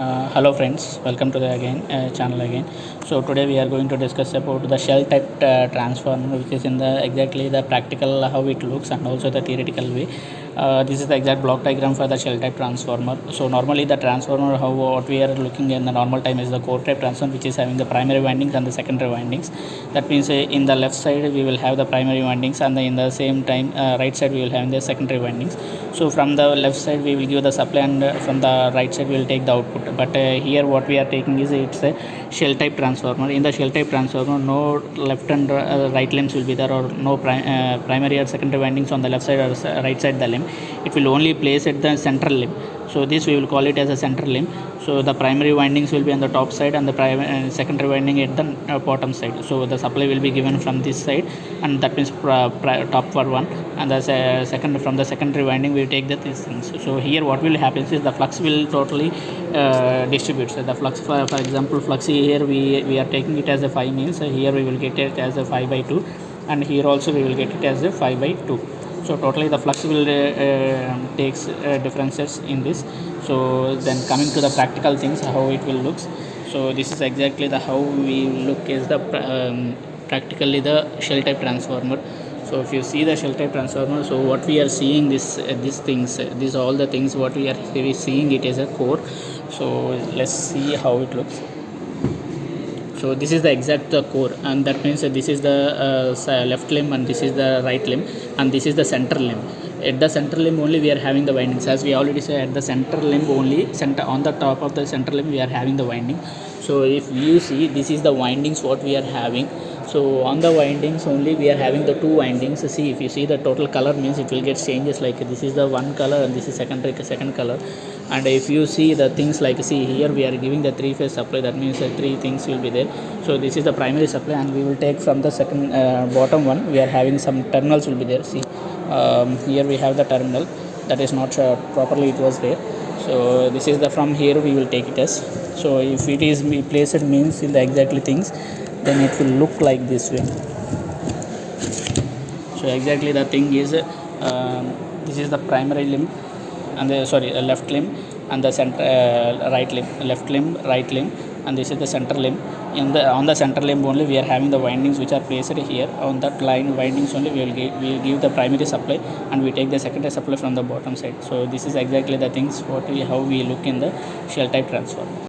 Hello friends, welcome to the channel again. So today we are going to discuss about the shell type transformer, which is in the exactly the practical how it looks and also the theoretical way. This is the exact block diagram for the shell type transformer. So normally the transformer, how what we are looking in the normal time is the core type transformer, which is having the primary windings and the secondary windings. That means in the left side we will have the primary windings, and in the same time right side we will have the secondary windings. So from the left side we will give the supply, and from the right side we will take the output. But here what we are taking is it's a shell type transformer. In the shell type transformer, no left and right limbs will be there, or no primary or secondary windings on the left side or right side the limb. It will only place at the central limb. So this we will call it as a central limb. So the primary windings will be on the top side, and the secondary winding at the bottom side. So the supply will be given from this side, and that means top for one, and the second from the secondary winding we take these things. So here what will happen is the flux will totally distribute. So the flux, for example, flux here we are taking it as a 5 means, here we will get it as a 5/2, and here also we will get it as a 5/2. So totally the flux will takes differences in this. So then coming to the practical things, how it will looks. So this is exactly the how we look is the practically the shell type transformer. So if you see the shell type transformer, so what we are seeing these things, these all the things what we are seeing it as a core. So let's see how it looks. So this is the exact core, and that means this is the left limb, and this is the right limb, and this is the center limb. At the center limb only we are having the windings, as we already said. At the center limb only, center on the top of the center limb we are having the winding. So if you see, this is the windings what we are having. So on the windings only we are having the two windings. See, if you see the total color means it will get changes, like this is the one color and this is second color. And if you see the things like, see here we are giving the three phase supply, that means three things will be there. So this is the primary supply, and we will take from the second bottom one, we are having some terminals will be there. See, here we have the terminal that is not properly it was there. So this is the, from here we will take it as. So if it is placed means in the exactly things, then it will look like this way. So exactly the thing is this is the primary limb, and the left limb, and the center right limb, left limb, right limb, and this is the center limb. On the center limb only we are having the windings which are placed here. On that line windings only we will give the primary supply, and we take the secondary supply from the bottom side. So this is exactly the things what how we look in the shell type transformer.